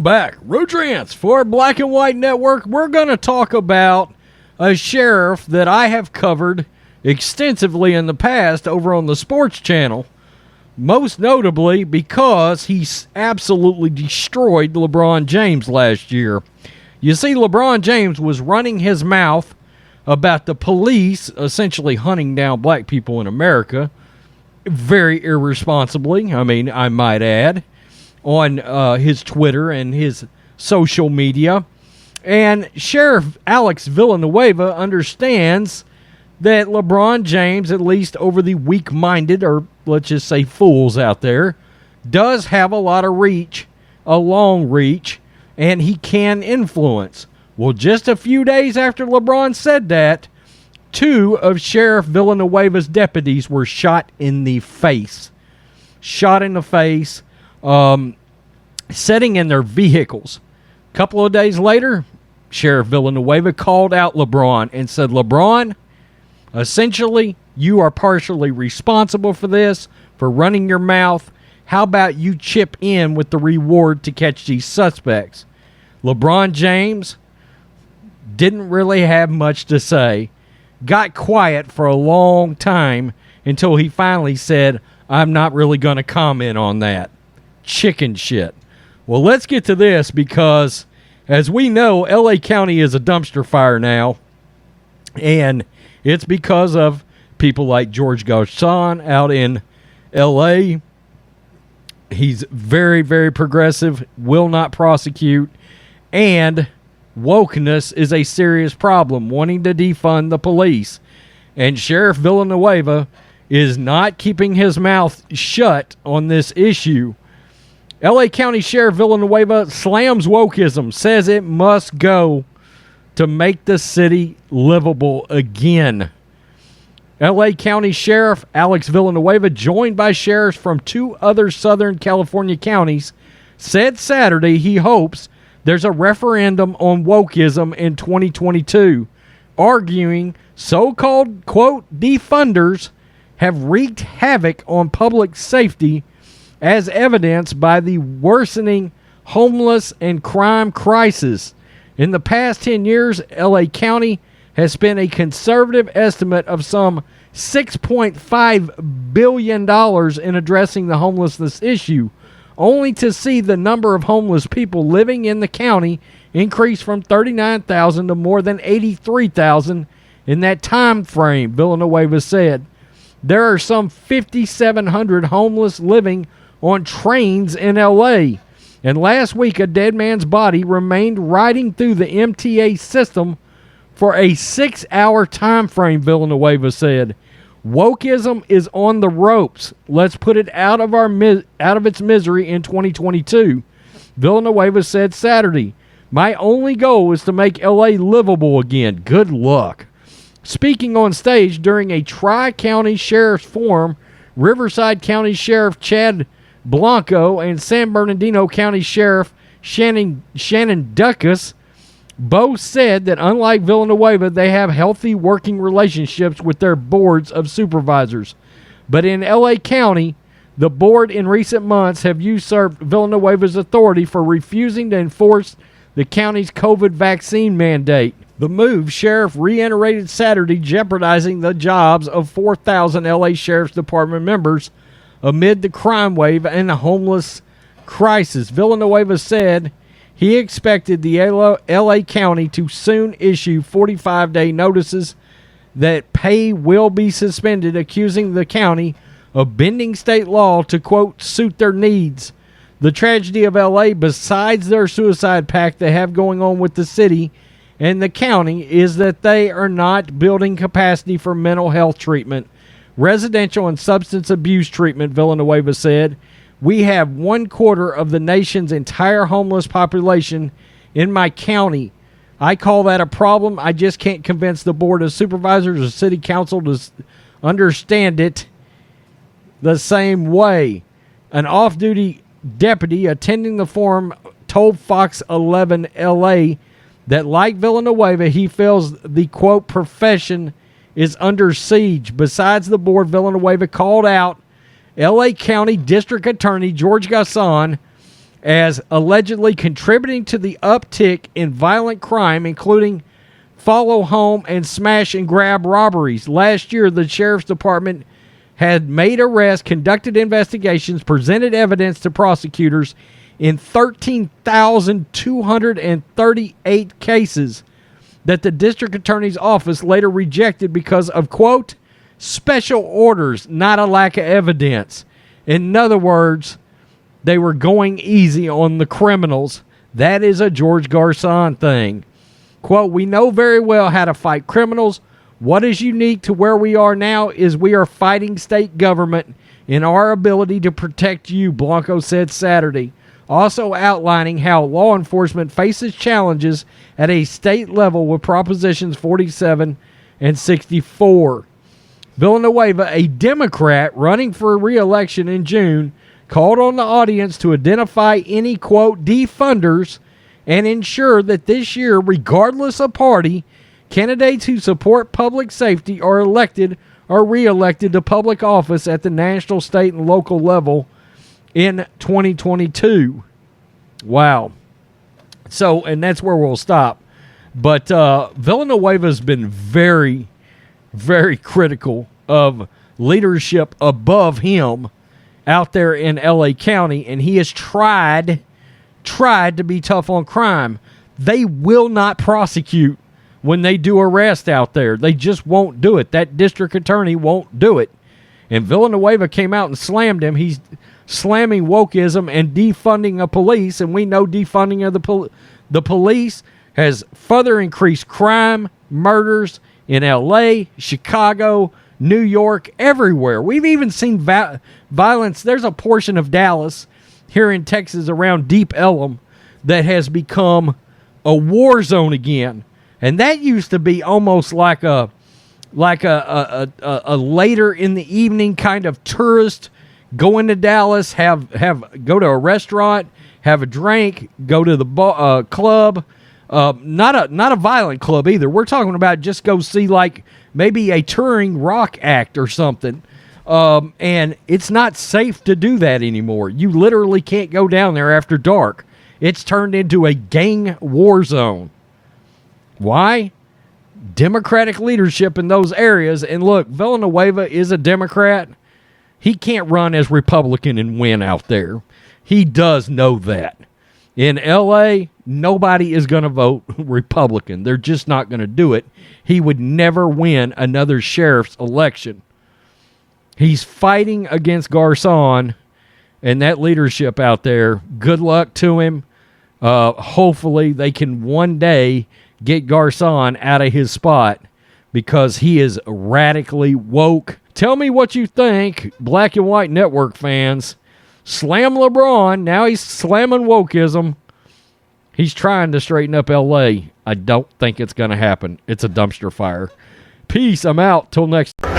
Welcome back. Rodrance for Black and White Network. We're going to talk about a sheriff that I have covered extensively in the past over on the Sports Channel, most notably because he absolutely destroyed LeBron James last year. You see, LeBron James was running his mouth about the police essentially hunting down black people in America very irresponsibly, I might add, on his Twitter and his social media. And Sheriff Alex Villanueva understands that LeBron James, at least over the weak-minded, or let's just say fools out there, does have a lot of reach, a long reach, and he can influence. Well, just a few days after LeBron said that, 2 of Sheriff Villanueva's deputies were shot in the face. Sitting in their vehicles. A couple of days later, Sheriff Villanueva called out LeBron and said, LeBron, essentially, you are partially responsible for this, for running your mouth. How about you chip in with the reward to catch these suspects? LeBron James didn't really have much to say. Got quiet for a long time until he finally said, I'm not really going to comment on that. Chicken shit. Well, let's get to this because, as we know, LA County is a dumpster fire now. And it's because of people like George Garcon out in LA. He's very, very progressive, will not prosecute, and wokeness is a serious problem, wanting to defund the police. And Sheriff Villanueva is not keeping his mouth shut on this issue. LA County Sheriff Villanueva slams wokeism, says it must go to make the city livable again. LA County Sheriff Alex Villanueva, joined by sheriffs from 2 other Southern California counties, said Saturday he hopes there's a referendum on wokeism in 2022, arguing so-called, quote, defunders have wreaked havoc on public safety as evidenced by the worsening homeless and crime crisis. In the past 10 years, LA County has spent a conservative estimate of some $6.5 billion in addressing the homelessness issue, only to see the number of homeless people living in the county increase from 39,000 to more than 83,000 in that time frame, Villanueva said. There are some 5,700 homeless living on trains in L.A., and last week a dead man's body remained riding through the MTA system for a 6-hour time frame, Villanueva said. Wokeism is on the ropes. Let's put it out of its misery in 2022. Villanueva said Saturday, my only goal is to make LA livable again. Good luck. Speaking on stage during a Tri-County Sheriff's Forum, Riverside County Sheriff Chad Blanco and San Bernardino County Sheriff Shannon Duckus both said that unlike Villanueva, they have healthy working relationships with their boards of supervisors. But in LA County, the board in recent months have usurped Villanueva's authority for refusing to enforce the county's COVID vaccine mandate. The move, Sheriff reiterated Saturday, jeopardizing the jobs of 4,000 LA Sheriff's Department members amid the crime wave and the homeless crisis. Villanueva said he expected the LA County to soon issue 45-day notices that pay will be suspended, accusing the county of bending state law to, quote, suit their needs. The tragedy of LA, besides their suicide pact they have going on with the city and the county, is that they are not building capacity for mental health treatment, residential and substance abuse treatment, Villanueva said. We have 1/4 of the nation's entire homeless population in my county. I call that a problem. I just can't convince the Board of Supervisors or City Council to understand it the same way. An off-duty deputy attending the forum told Fox 11 LA that, like Villanueva, he feels the, quote, profession is under siege. Besides the board, Villanueva called out LA County District Attorney George Garcon as allegedly contributing to the uptick in violent crime, including follow home and smash and grab robberies. Last year, the sheriff's department had made arrests, conducted investigations, presented evidence to prosecutors in 13,238 cases that the district attorney's office later rejected because of, quote, special orders, not a lack of evidence. In other words, they were going easy on the criminals. That is a George Garcon thing. Quote, we know very well how to fight criminals. What is unique to where we are now is we are fighting state government in our ability to protect you, Blanco said Saturday, also outlining how law enforcement faces challenges at a state level with Propositions 47 and 64. Villanueva, a Democrat running for re-election in June, called on the audience to identify any, quote, defunders and ensure that this year, regardless of party, candidates who support public safety are elected or re-elected to public office at the national, state, and local level in 2022. Wow. So, and that's where we'll stop. But Villanueva's been very, very critical of leadership above him out there in L.A. County, and he has tried to be tough on crime. They will not prosecute when they do arrest out there. They just won't do it. That district attorney won't do it. And Villanueva came out and slammed him. He's slamming wokeism and defunding of police, and we know defunding of the police has further increased crime, murders in L.A., Chicago, New York, everywhere. We've even seen violence. There's a portion of Dallas here in Texas around Deep Ellum that has become a war zone again. And that used to be almost like a later in the evening kind of tourist go into Dallas, go to a restaurant, have a drink, go to the club. Not a violent club either. We're talking about just go see like maybe a touring rock act or something. And it's not safe to do that anymore. You literally can't go down there after dark. It's turned into a gang war zone. Why? Democratic leadership in those areas. And look, Villanueva is a Democrat. He can't run as Republican and win out there. He does know that. In L.A., nobody is going to vote Republican. They're just not going to do it. He would never win another sheriff's election. He's fighting against Garcon and that leadership out there. Good luck to him. Hopefully they can one day get Garcon out of his spot because he is radically woke. Tell me what you think, Black and White Network fans. Slam LeBron. Now he's slamming wokeism. He's trying to straighten up L.A. I don't think it's going to happen. It's a dumpster fire. Peace. I'm out. Till next time.